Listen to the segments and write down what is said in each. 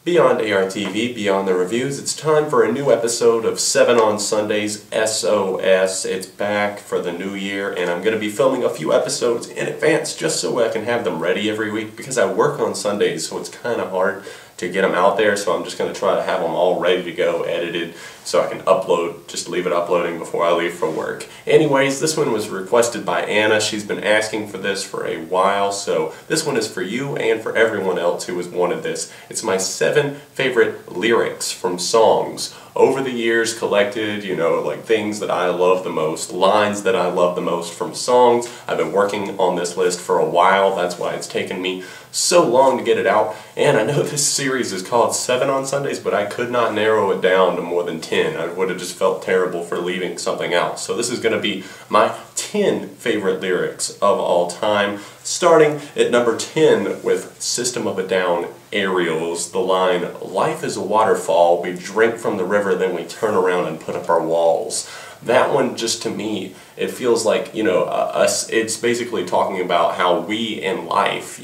Beyond ARTV, beyond the reviews, it's time for a new episode of 7 on Sundays SOS. It's back for the new year, and I'm going to be filming a few episodes in advance just so I can have them ready every week because I work on Sundays, so it's kind of hard to get them out there, so I'm just going to try to have them all ready to go, edited, so I can upload, just leave it uploading before I leave for work. Anyways, this one was requested by Anna. She's been asking for this for a while, so this one is for you and for everyone else who has wanted this. It's my 7 favorite lyrics from songs. Over the years collected, like things that I love the most, lines that I love the most from songs. I've been working on this list for a while, that's why it's taken me so long to get it out. And I know this series is called 7 on Sundays, but I could not narrow it down to more than 10. I would have just felt terrible for leaving something out. So this is going to be my 10 favorite lyrics of all time, starting at number 10 with System of a Down, Aerials, the line, "Life is a waterfall, we drink from the river, then we turn around and put up our walls." That one, just to me, it feels like, it's basically talking about how we in life,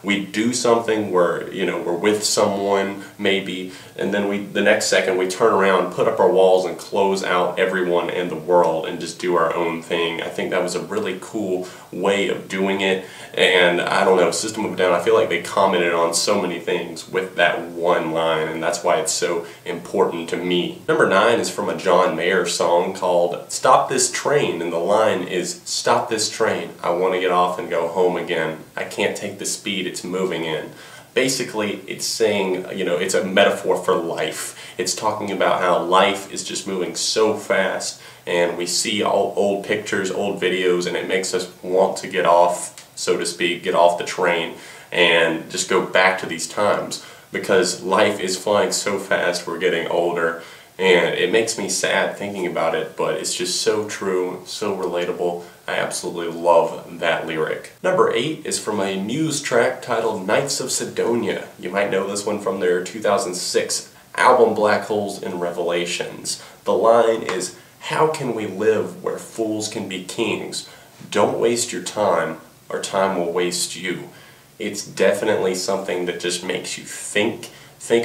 we do something where, we're with someone maybe, and then the next second we turn around, put up our walls, and close out everyone in the world and just do our own thing. I think that was a really cool way of doing it, and I don't know, System of a Down, I feel like they commented on so many things with that one line, and that's why it's so important to me. Number 9 is from a John Mayer song called "Stop This Train," and the line is, "Stop this train, I want to get off and go home again. I can't take the speed it's moving in." Basically, it's saying, it's a metaphor for life. It's talking about how life is just moving so fast, and we see all old pictures, old videos, and it makes us want to get off, so to speak, get off the train and just go back to these times, because life is flying so fast, we're getting older, and it makes me sad thinking about it, but it's just so true, so relatable. I absolutely love that lyric. Number 8 is from a Muse track titled "Nights of Cydonia." You might know this one from their 2006 album Black Holes and Revelations. The line is, "How can we live where fools can be kings? Don't waste your time, or time will waste you." It's definitely something that just makes you think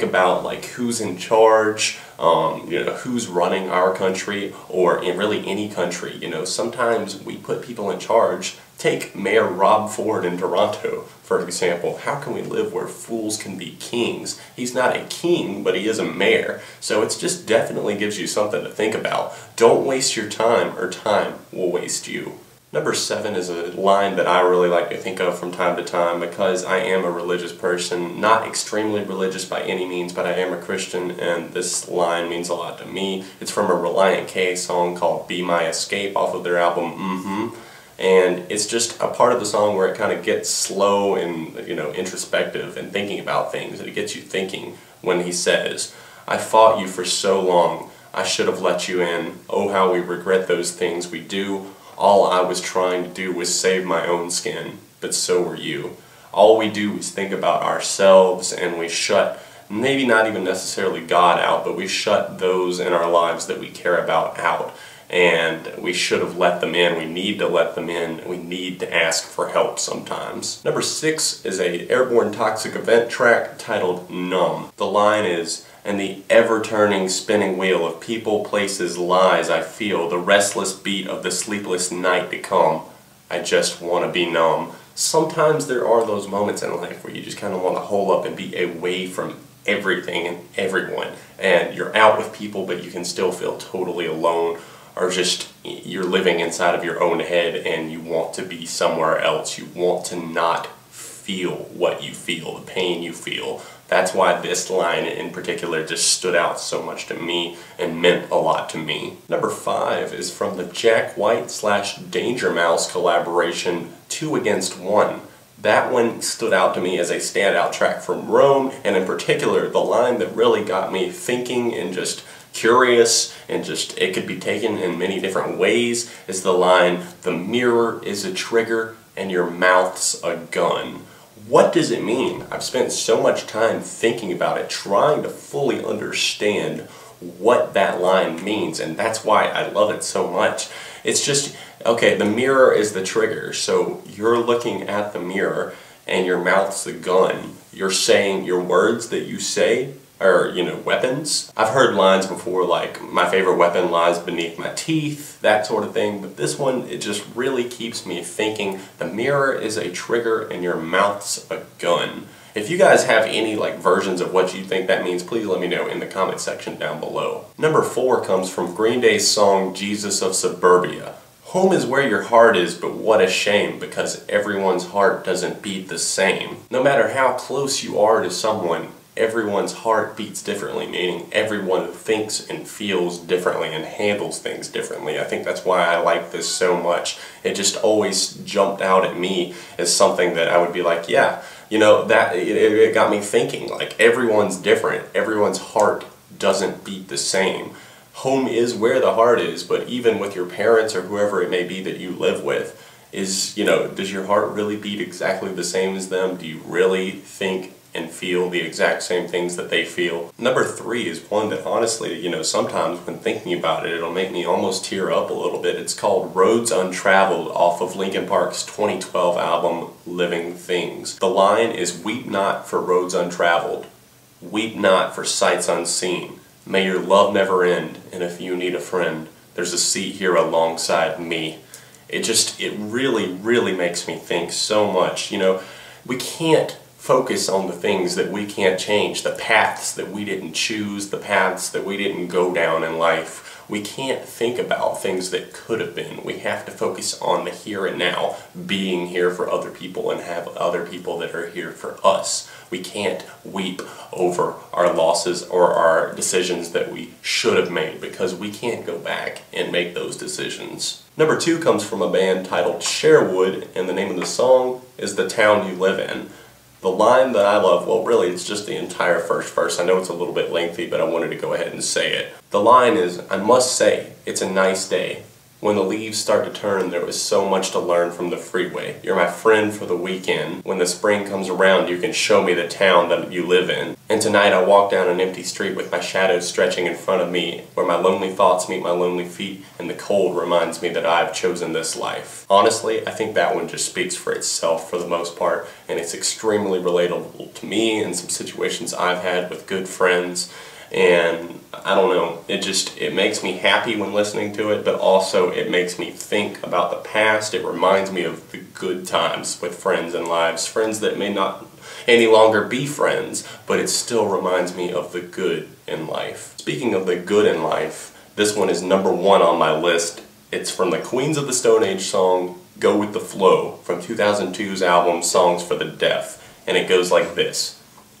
about like who's in charge, who's running our country, or in really any country. Sometimes we put people in charge. Take Mayor Rob Ford in Toronto, for example. How can we live where fools can be kings? He's not a king, but he is a mayor. So it just definitely gives you something to think about. Don't waste your time, or time will waste you. Number 7 is a line that I really like to think of from time to time because I am a religious person, not extremely religious by any means, but I am a Christian, and this line means a lot to me. It's from a Reliant K song called "Be My Escape" off of their album and it's just a part of the song where it kind of gets slow and introspective and thinking about things, and it gets you thinking when he says, "I fought you for so long, I should have let you in, oh how we regret those things we do. All I was trying to do was save my own skin, but so were you." All we do is think about ourselves, and we shut, maybe not even necessarily God out, but we shut those in our lives that we care about out. And we should have let them in. We need to let them in. We need to ask for help sometimes. Number 6 is a Airborne Toxic Event track titled "Numb." The line is, "And the ever-turning spinning wheel of people, places, lies I feel, the restless beat of the sleepless night to come. I just want to be numb." Sometimes there are those moments in life where you just kind of want to hole up and be away from everything and everyone. And you're out with people, but you can still feel totally alone, or just you're living inside of your own head and you want to be somewhere else. You want to not feel what you feel, the pain you feel. That's why this line in particular just stood out so much to me and meant a lot to me. Number 5 is from the Jack White / Danger Mouse collaboration, "Two Against One." That one stood out to me as a standout track from Rome, and in particular the line that really got me thinking and just curious, and just it could be taken in many different ways, is the line, "The mirror is a trigger and your mouth's a gun." What does it mean? I've spent so much time thinking about it, trying to fully understand what that line means, and that's why I love it so much. It's just, okay, the mirror is the trigger, so you're looking at the mirror and your mouth's the gun. you're saying your words that you say are, you know, weapons. I've heard lines before like, my favorite weapon lies beneath my teeth, that sort of thing, but this one, it just really keeps me thinking the mirror is a trigger and your mouth's a gun. If you guys have any like versions of what you think that means, please let me know in the comment section down below. Number 4 comes from Green Day's song Jesus of Suburbia. Home is where your heart is, but what a shame, because everyone's heart doesn't beat the same. No matter how close you are to someone, everyone's heart beats differently, meaning everyone thinks and feels differently and handles things differently. I think that's why I like this so much. It just always jumped out at me as something that I would be like, yeah, you know, that it got me thinking, like, everyone's different. Everyone's heart doesn't beat the same. Home is where the heart is, but even with your parents or whoever it may be that you live with, is, you know, does your heart really beat exactly the same as them? Do you really think and feel the exact same things that they feel? Number 3 is one that honestly, you know, sometimes when thinking about it, it'll make me almost tear up a little bit. It's called Roads Untraveled off of Linkin Park's 2012 album, Living Things. The line is, "Weep not for roads untraveled, weep not for sights unseen. May your love never end, and if you need a friend, there's a seat here alongside me." It really, really makes me think so much. You know, we can't focus on the things that we can't change, the paths that we didn't choose, the paths that we didn't go down in life. We can't think about things that could have been. We have to focus on the here and now, being here for other people and have other people that are here for us. We can't weep over our losses or our decisions that we should have made, because we can't go back and make those decisions. Number 2 comes from a band titled Sharewood, and the name of the song is "The Town You Live In." The line that I love, well really it's just the entire first verse. I know it's a little bit lengthy, but I wanted to go ahead and say it. The line is, "I must say, it's a nice day. When the leaves start to turn, there was so much to learn from the freeway. You're my friend for the weekend. When the spring comes around, you can show me the town that you live in. And tonight I walk down an empty street with my shadows stretching in front of me, where my lonely thoughts meet my lonely feet, and the cold reminds me that I've chosen this life." Honestly, I think that one just speaks for itself for the most part, and it's extremely relatable to me in some situations I've had with good friends. And I don't know, it makes me happy when listening to it, but also it makes me think about the past. It reminds me of the good times with friends and lives, friends that may not any longer be friends, but it still reminds me of the good in life. Speaking of the good in life, this one is number 1 on my list. It's from the Queens of the Stone Age song, "Go With The Flow," from 2002's album, Songs for the Deaf, and it goes like this.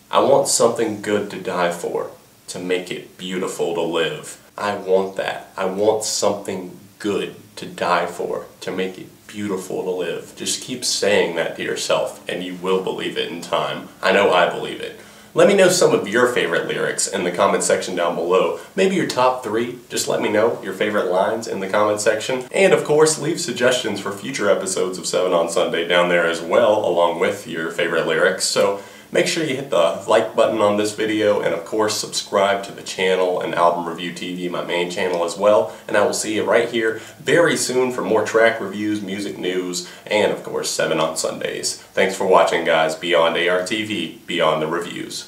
"I want something good to die for, to make it beautiful to live." I want that. I want something good to die for, to make it beautiful to live. Just keep saying that to yourself and you will believe it in time. I know I believe it. Let me know some of your favorite lyrics in the comment section down below. Maybe your top 3. Just let me know your favorite lines in the comment section. And of course, leave suggestions for future episodes of 7 on Sunday down there as well, along with your favorite lyrics. So make sure you hit the like button on this video, and of course subscribe to the channel and Album Review TV, my main channel as well. And I will see you right here very soon for more track reviews, music news, and of course 7 on Sundays. Thanks for watching, guys. Beyond ARTV, beyond the reviews.